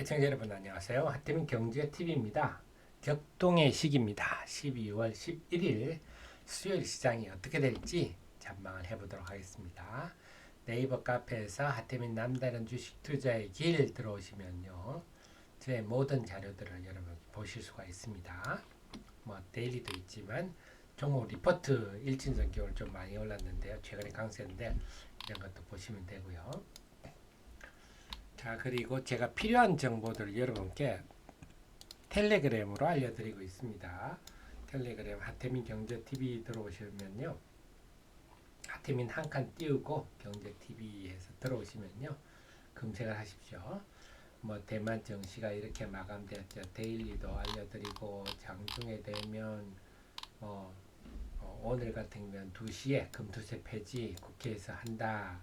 애청자 여러분 안녕하세요. 하태민 경제TV입니다. 격동의 시기입니다. 12월 11일 수요일 시장이 어떻게 될지 전망을 해보도록 하겠습니다. 네이버 카페에서 하태민 남다른 주식 투자의 길 들어오시면요. 제 모든 자료들을 여러분 보실 수가 있습니다. 뭐 데일리도 있지만 종목 리포트 일진전 기월 좀 많이 올랐는데요. 최근에 강세인데 이런 것도 보시면 되고요. 자, 그리고 제가 필요한 정보들을 여러분께 텔레그램으로 알려드리고 있습니다. 텔레그램 하태민 경제TV 들어오시면요. 하태민 한 칸 띄우고 경제TV에서 들어오시면요. 검색을 하십시오. 뭐 대만 증시가 이렇게 마감되었죠. 데일리도 알려드리고 장중에 되면 오늘 같은 경우는 2시에 금투세 폐지 국회에서 한다.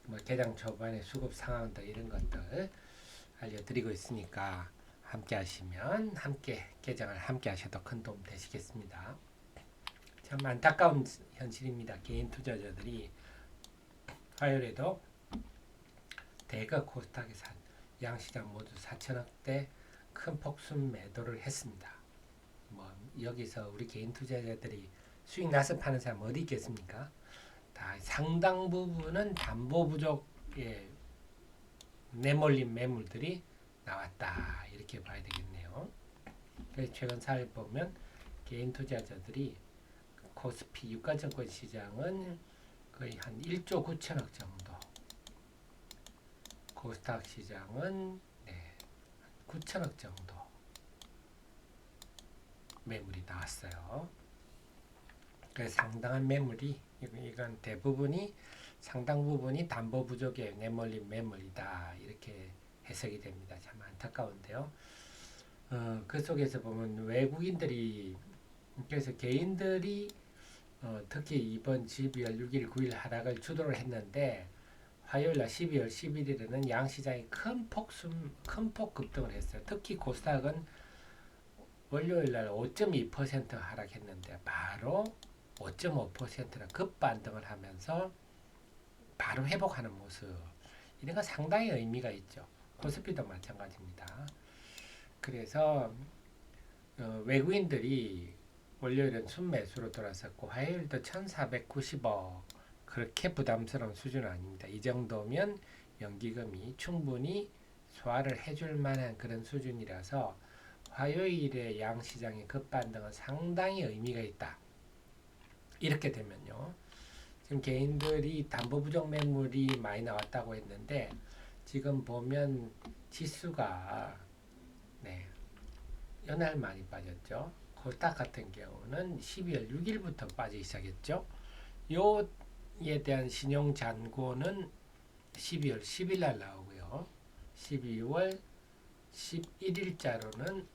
뭐 개장 초반의 수급 상황들 이런 것들 알려드리고 있으니까 함께 하시면 함께 개장을 함께 하셔도 큰 도움 되시겠습니다. 참 안타까운 현실입니다. 개인 투자자들이 화요일에도 대거 코스닥에서 양시장 모두 4천억대 큰 폭순 매도를 했습니다. 뭐 여기서 우리 개인 투자자들이 수익 나서 파는 사람 어디 있겠습니까? 다 상당 부분은 담보 부족에 내몰린 매물들이 나왔다 이렇게 봐야 되겠네요. 그래서 최근 사례 보면 개인 투자자들이 코스피 유가증권 시장은 거의 한 1조 9천억 정도, 코스닥 시장은 9천억 정도 매물이 나왔어요. 그래서 상당한 매물이 이건 대부분이 상당 부분이 담보 부족에 내몰린 매물이다 이렇게 해석이 됩니다. 참 안타까운데요. 그 속에서 보면 외국인들이 그래서 개인들이 특히 이번 12월 6일 9일 하락을 주도를 했는데 화요일날 12월 11일에는 양시장이 큰 폭 급등을 했어요. 특히 코스닥은 월요일날 5.2% 하락했는데 바로 5.5%나 급반등을 하면서 바로 회복하는 모습 이런 거 상당히 의미가 있죠. 코스피도 마찬가지입니다. 그래서 외국인들이 월요일은 순매수로 돌아섰고 화요일도 1490억 그렇게 부담스러운 수준은 아닙니다. 이 정도면 연기금이 충분히 소화를 해줄 만한 그런 수준이라서 화요일에 양시장의 급반등은 상당히 의미가 있다. 이렇게 되면요. 지금 개인들이 담보 부족 매물이 많이 나왔다고 했는데 지금 보면 지수가 연할 많이 빠졌죠. 코스닥 같은 경우는 12월 6일부터 빠지기 시작했죠. 요에 대한 신용 잔고는 12월 10일 날 나오고요. 12월 11일자로는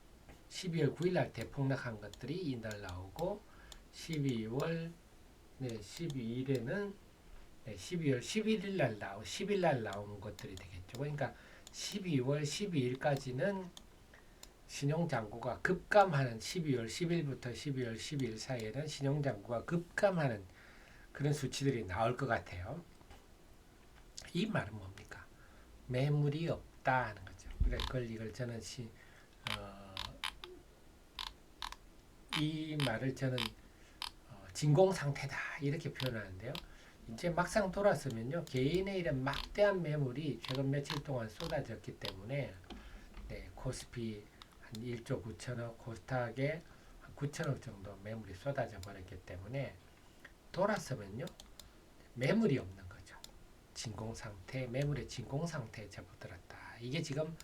12월 9일 날 대폭락한 것들이 이날 나오고 12월 12일에는 12월 11일 날 10일 날 나온 것들이 되겠죠. 그러니까 12월 12일까지는 신용잔고가 급감하는 12월 10일부터 12월 12일 사이에는 신용잔고가 급감하는 그런 수치들이 나올 것 같아요. 이 말은 뭡니까? 매물이 없다 하는 거죠. 그걸 이걸 저는 이 말을 저는 진공 상태다 이렇게 표현하는데요. 이제 막상 돌았으면요. 개인의 이런 막대한 매물이 최근 며칠 동안 쏟아졌기 때문에 코스피 한 1조 9천억, 코스닥에 한 9천억 정도 매물이 쏟아져 버렸기 때문에 돌았으면요. 매물이 없는 거죠. 진공 상태, 매물의 진공 상태에 접어들었다. 이게 지금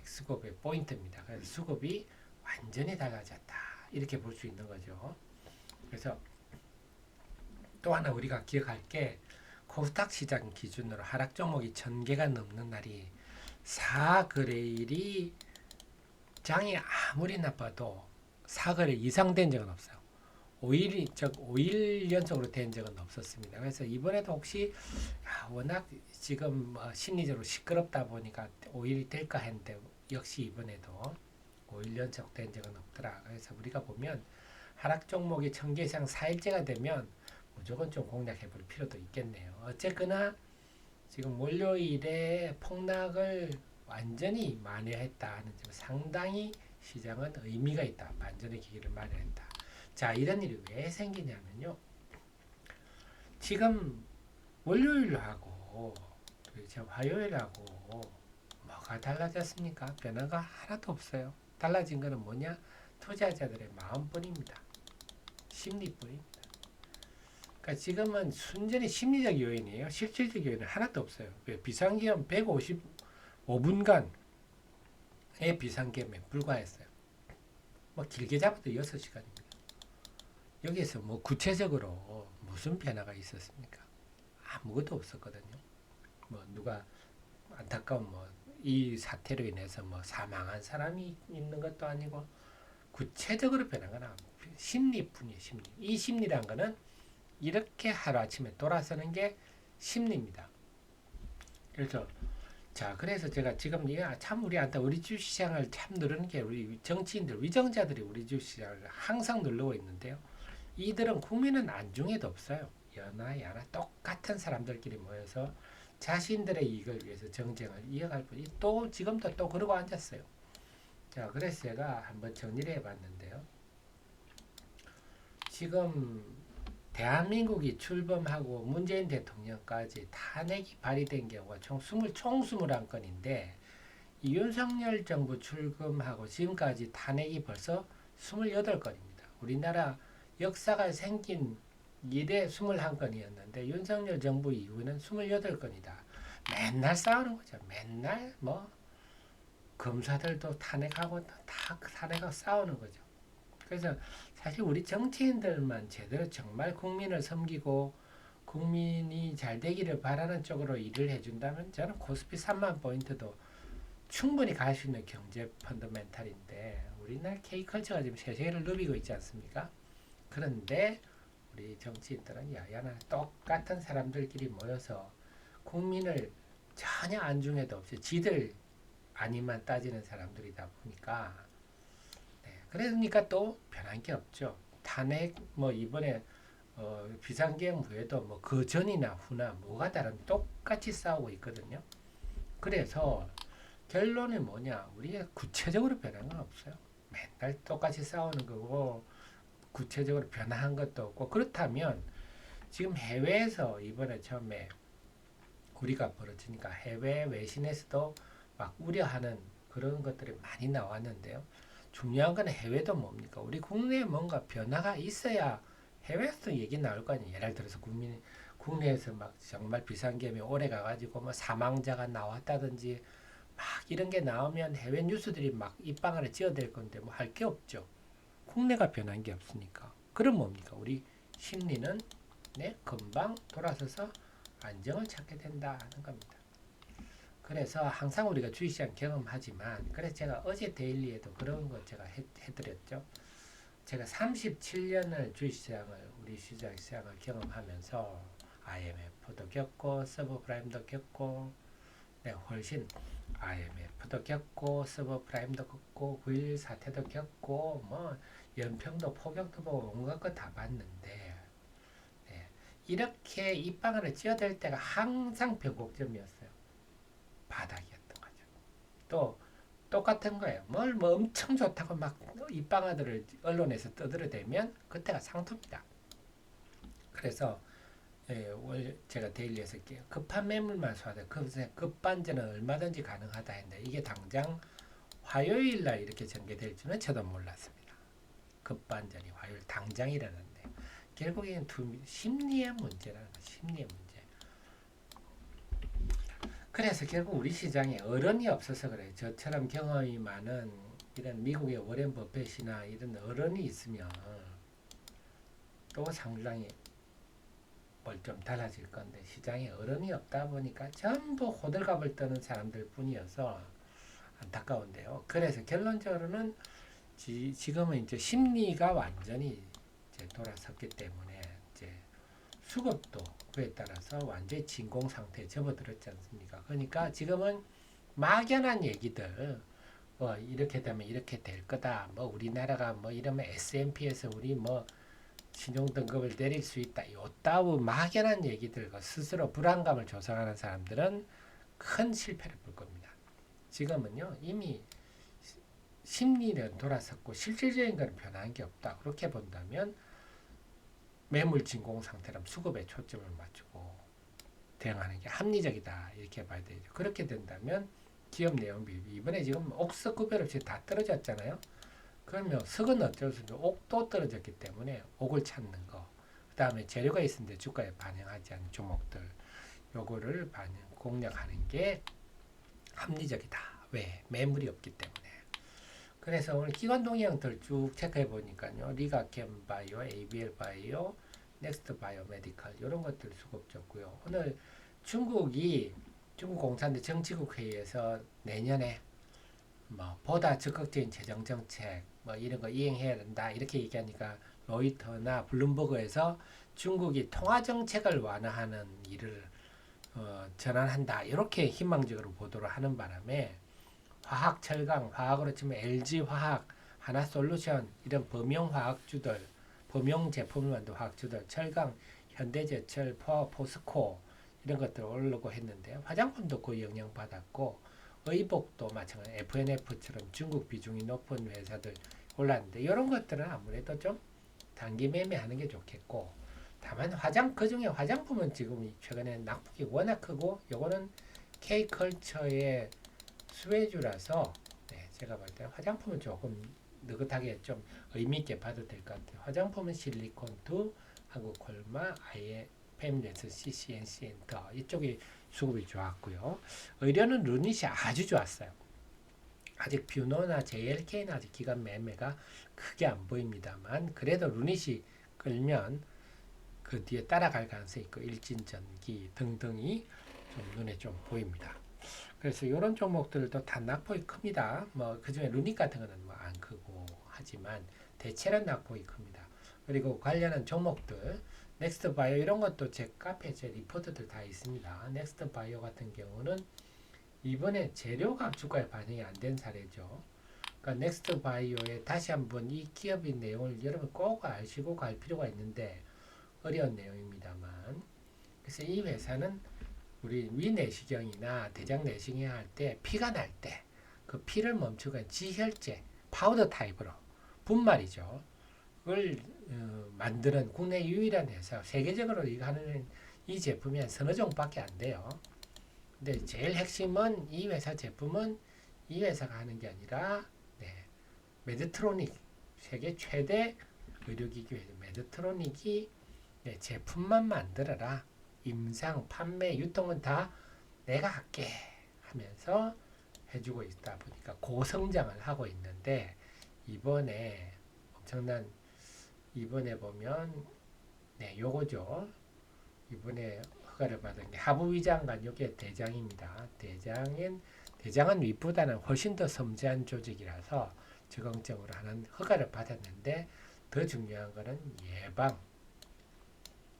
수급의 포인트입니다. 그래서 수급이 완전히 달라졌다. 이렇게 볼 수 있는 거죠. 그래서 또 하나 우리가 기억할 게 코스닥 시장 기준으로 하락 종목이 1000개가 넘는 날이 4거래일이 장이 아무리 나빠도 4거래 이상 된 적은 없어요. 5일 연속으로 된 적은 없었습니다. 그래서 이번에도 혹시 워낙 지금 심리적으로 시끄럽다 보니까 5일이 될까 했는데 역시 이번에도 5일 연속 된 적은 없더라. 그래서 우리가 보면 하락 종목이 1000개 이상 4일째가 되면 무조건 좀 공략해 볼 필요도 있겠네요. 어쨌거나 지금 월요일에 폭락을 완전히 만회했다 하는 점 상당히 시장은 의미가 있다. 반전의 기기를 만회했다. 자, 이런 일이 왜 생기냐면요. 지금 월요일하고 이제 화요일하고 뭐가 달라졌습니까? 변화가 하나도 없어요. 달라진 것은 뭐냐? 투자자들의 마음뿐입니다. 심리뿐입니다. 그러니까 지금은 순전히 심리적 요인이에요. 실질적 요인은 하나도 없어요. 왜? 비상기험 155분간의 비상기험에 불과했어요. 뭐 길게 잡아도 6시간입니다. 여기에서 뭐 구체적으로 무슨 변화가 있었습니까? 아무것도 없었거든요. 뭐 누가 안타까운 뭐 이 사태로 인해서 뭐 사망한 사람이 있는 것도 아니고 구체적으로 변한 건 아니고 심리뿐이에요. 심리. 이 심리란 거는 이렇게 하루아침에 돌아서는 게 심리입니다. 그래서 그래서 제가 지금 참 우리 주식시장을 참 누르는 게 우리 정치인들, 위정자들이 우리 주식시장을 항상 누르고 있는데요. 이들은 국민은 안중에도 없어요. 여나 똑같은 사람들끼리 모여서 자신들의 이익을 위해서 정쟁을 이어갈 뿐. 또 지금도 또 그러고 앉았어요. 자, 그래서 제가 한번 정리를 해봤는데요. 지금 대한민국이 출범하고 문재인 대통령까지 탄핵이 발의된 경우가 총 21건인데 이 윤석열 정부 출범하고 지금까지 탄핵이 벌써 28건입니다. 우리나라 역사가 생긴 이래 21건이었는데 윤석열 정부 이후는 28건이다. 맨날 싸우는 거죠. 맨날 뭐 검사들도 탄핵하고 다 탄핵하고 싸우는 거죠. 그래서 사실 우리 정치인들만 제대로 정말 국민을 섬기고 국민이 잘 되기를 바라는 쪽으로 일을 해준다면 저는 코스피 3만 포인트도 충분히 갈 수 있는 경제 펀더멘탈인데 우리나라 K컬처가 지금 세계를 누비고 있지 않습니까? 그런데 우리 정치인들은 야야나 똑같은 사람들끼리 모여서 국민을 전혀 안중에도 없이 지들 아니만 따지는 사람들이다 보니까 그러니까 또 변한 게 없죠. 탄핵 뭐 이번에 비상계엄 후에도 뭐 그 전이나 후나 뭐가 다른 똑같이 싸우고 있거든요. 그래서 결론이 뭐냐? 우리가 구체적으로 변한 건 없어요. 맨날 똑같이 싸우는 거고 구체적으로 변한 것도 없고 그렇다면 지금 해외에서 이번에 처음에 우리가 벌어지니까 해외 외신에서도 막 우려하는 그런 것들이 많이 나왔는데요. 중요한 건 해외도 뭡니까? 우리 국내에 뭔가 변화가 있어야 해외에서 얘기 나올 거 아니에요. 예를 들어서 국내에서 막 정말 비상계엄이 오래 가가지고 뭐 사망자가 나왔다든지 막 이런 게 나오면 해외 뉴스들이 막 입방아를 찧어댈 건데 뭐 할 게 없죠. 국내가 변한 게 없으니까. 그럼 뭡니까? 우리 심리는 금방 돌아서서 안정을 찾게 된다 하는 겁니다. 그래서 항상 우리가 주식시장 경험하지만 그래서 제가 어제 데일리에도 그런 거 제가 해드렸죠. 제가 37년을 주식시장을 우리 시장을 경험하면서 IMF도 겪고 서브프라임도 겪고 훨씬 IMF도 겪고 서브프라임도 겪고 9.11 사태도 겪고 뭐 연평도 폭격도 보고 온갖 거 다 봤는데 이렇게 입방아를 찧어댈 때가 항상 변곡점이었어요. 바닥이었던 거죠. 또 똑같은 거예요. 뭐 엄청 좋다고 막 입방아들을 언론에서 떠들어대면 그때가 상투입니다. 그래서 제가 데일리에서 급한 매물만 쏴도 급반전은 얼마든지 가능하다 했는데 이게 당장 화요일날 이렇게 전개될 줄은 저도 몰랐습니다. 급반전이 화요일 당장 일어났네요. 결국에는 심리의 문제라는 거죠. 심리의 문제. 그래서 결국 우리 시장에 어른이 없어서 그래요. 저처럼 경험이 많은 이런 미국의 워렌 버핏이나 이런 어른이 있으면 또 상당히 뭘 좀 달라질 건데 시장에 어른이 없다 보니까 전부 호들갑을 떠는 사람들 뿐이어서 안타까운데요. 그래서 결론적으로는 지금은 이제 심리가 완전히 이제 돌아섰기 때문에 이제 수급도 그에 따라서 완전히 진공 상태에 접어들었지 않습니까? 그러니까 지금은 막연한 얘기들 이렇게 되면 이렇게 될 거다. 뭐 우리나라가 뭐 이러면 S&P에서 우리 뭐 신용등급을 내릴 수 있다. 요따위 막연한 얘기들과 스스로 불안감을 조성하는 사람들은 큰 실패를 볼 겁니다. 지금은요 이미 심리는 돌아섰고 실질적인 건 변한 게 없다. 그렇게 본다면 매물 진공 상태라면 수급에 초점을 맞추고 대응하는 게 합리적이다. 이렇게 봐야 되죠. 그렇게 된다면 기업 내용 비율이 이번에 지금 옥석 구별 없이 다 떨어졌잖아요. 그러면 석은 어쩔 수 없이 옥도 떨어졌기 때문에 옥을 찾는 거. 그 다음에 재료가 있는데 주가에 반영하지 않는 종목들. 요거를 공략하는 게 합리적이다. 왜? 매물이 없기 때문에. 그래서 오늘 기관 동향들 쭉 체크해 보니까요. 리가캠 바이오, ABL 바이오, 넥스트 바이오 메디컬 이런 것들 수급졌고요. 오늘 중국 공산당 정치국 회의에서 내년에 뭐 보다 적극적인 재정 정책 뭐 이런 거 이행해야 된다 이렇게 얘기하니까 로이터나 블룸버그에서 중국이 통화 정책을 완화하는 일을 전환한다 이렇게 희망적으로 보도를 하는 바람에 화학, 철강, 화학으로 치면 LG 화학, 하나솔루션 이런 범용 화학주들, 범용 제품을 만든 화학주들, 철강, 현대제철, 포스코 이런 것들 오르고 했는데 화장품도 그 영향 받았고 의복도 마찬가지 FNF처럼 중국 비중이 높은 회사들 올랐는데 이런 것들은 아무래도 좀 단기 매매하는 게 좋겠고 다만 그중에 화장품은 지금 최근에 낙폭이 워낙 크고 요거는 K컬처의 수혜주라서 네, 제가 볼 때 화장품은 조금 느긋하게 좀 의미있게 봐도 될 것 같아요. 화장품은 실리콘2, 한국콜마, 아예 페미레스, CCNC 엔터 이쪽이 수급이 좋았고요. 의료는 루닛이 아주 좋았어요. 아직 뷰노나 JLK는 아직 기간 매매가 크게 안 보입니다만 그래도 루닛이 끌면 그 뒤에 따라갈 가능성이 있고 일진전기 등등이 좀 눈에 좀 보입니다. 그래서 이런 종목들도 다 낙폭이 큽니다. 뭐 그중에 루닛 같은 거는 뭐 안 크고 하지만 대체는 낙폭이 큽니다. 그리고 관련한 종목들 넥스트 바이오 이런 것도 제 카페에 제 리포트들 다 있습니다. 넥스트 바이오 같은 경우는 이번에 재료가 주가에 반영이 안 된 사례죠. 그러니까 넥스트 바이오에 다시 한번 이 기업의 내용을 여러분 꼭 아시고 갈 필요가 있는데 어려운 내용입니다만 그래서 이 회사는 우리 위내시경이나 대장 내시경 할 때 피가 날 때 그 피를 멈추고 지혈제 파우더 타입으로 분말이죠. 그걸 만드는 국내 유일한 회사 세계적으로 이거 하는 이 제품이 한 서너 종밖에 안 돼요. 근데 제일 핵심은 이 회사 제품은 이 회사가 하는 게 아니라 네, 메드트로닉 세계 최대 의료기기 회사 메드트로닉이 네, 제품만 만들어라. 임상, 판매, 유통은 다 내가 할게 하면서 해주고 있다 보니까 고성장을 하고 있는데 이번에 엄청난 이번에 보면 네 요거죠. 이번에 허가를 받은 게 하부위장관 요게 대장입니다. 대장은 윗보다는 훨씬 더 섬세한 조직이라서 적응적으로 하는 허가를 받았는데 더 중요한 거는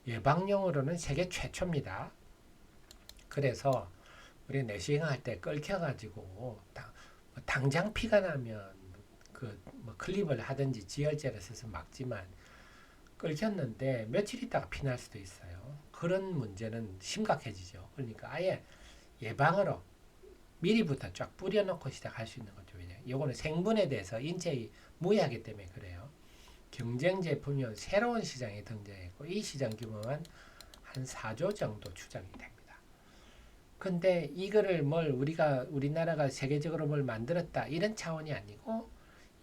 예방용으로는 세계 최초입니다. 그래서 우리 내시경 할 때 끓여가지고 당장 피가 나면 뭐 클립을 하든지 지혈제를 써서 막지만 끓였는데 며칠 있다가 피 날 수도 있어요. 그런 문제는 심각해지죠. 그러니까 아예 예방으로 미리부터 쫙 뿌려놓고 시작할 수 있는 거죠. 이거는 생분에 대해서 인체의 무해하기 때문에 그래요. 경쟁 제품이 새로운 시장에 등장했고 이 시장 규모는 한 4조 정도 추정이 됩니다. 근데 이거를 우리나라가 세계적으로 뭘 만들었다 이런 차원이 아니고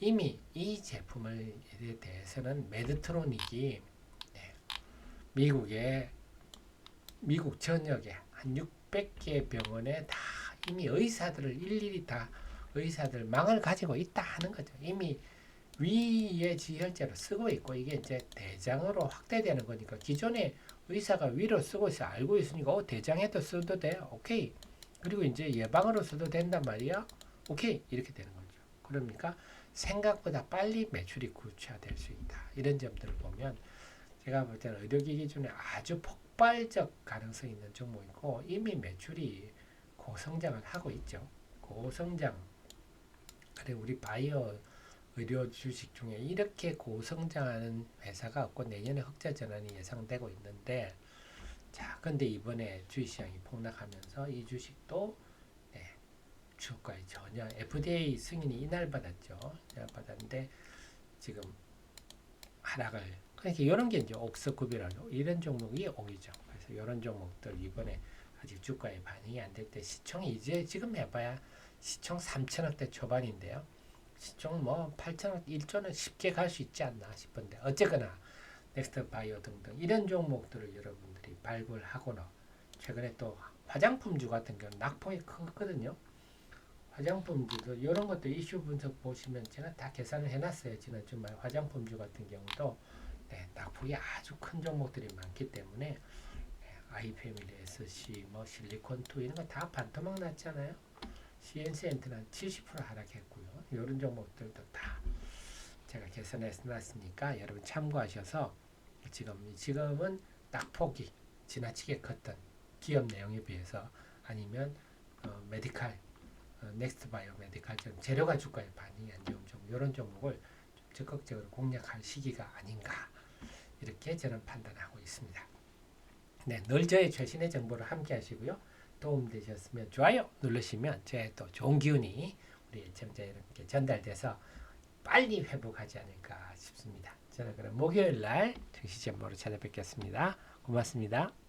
이미 이 제품에 대해서는 메드트로닉이 네, 미국 전역에 한 600개 병원에 다 이미 일일이 다 의사들 망을 가지고 있다 하는 거죠. 이미 위의 지혈제로 쓰고 있고 이게 이제 대장으로 확대되는 거니까 기존에 의사가 위로 쓰고 있어 알고 있으니까 대장에도 써도 돼 오케이 그리고 이제 예방으로 써도 된단 말이야 오케이 이렇게 되는 거죠. 그러니까 생각보다 빨리 매출이 구체화될 수 있다 이런 점들을 보면 제가 볼 때는 의료기기 중에 아주 폭발적 가능성이 있는 종목이고 이미 매출이 고성장을 하고 있죠. 고성장 그리고 우리 바이오 의료 주식 중에 이렇게 고성장하는 회사가 없고 내년에 흑자 전환이 예상되고 있는데 자 근데 이번에 주식시장이 폭락하면서 이 주식도 네, 주가에 전혀 FDA 승인이 이날 받았죠. 이날 받았는데 지금 하락을 그러니까 이런 게 이제 옥석급이라고 이런 종목이 오기죠. 그래서 이런 종목들 이번에 아직 주가에 반응이 안 될 때 시총이 이제 지금 해봐야 시총 3천억대 초반인데요. 시총 뭐 8천억 1조는 쉽게 갈 수 있지 않나 싶은데 어쨌거나 넥스트 바이오 등등 이런 종목들을 여러분들이 발굴하거나 최근에 또 화장품주 같은 경우는 낙폭이 크거든요. 화장품주도 이런 것도 이슈 분석 보시면 제가 다 계산을 해놨어요. 지난 주말 화장품주 같은 경우도 네, 낙폭이 아주 큰 종목들이 많기 때문에 네, 아이패밀리, SC, 뭐 실리콘2 이런 거 다 반토막 났잖아요. CNC한테는 70% 하락했고요. 이런 종목들도 다 제가 계산해서 놨으니까 여러분 참고하셔서 지금은 낙폭이 지나치게 컸던 기업 내용에 비해서 아니면 메디칼 넥스트 바이오 메디칼처럼 재료가 주가에 반응이 안 좋은 종목 이런 종목을 좀 적극적으로 공략할 시기가 아닌가 이렇게 저는 판단하고 있습니다. 네, 늘 저의 최신의 정보를 함께 하시고요. 도움되셨으면 좋아요 누르시면 저의 또 좋은 기운이 우리 애청자 여러분께 전달돼서 빨리 회복하지 않을까 싶습니다. 저는 그럼 목요일 날 정시 정보로 찾아뵙겠습니다. 고맙습니다.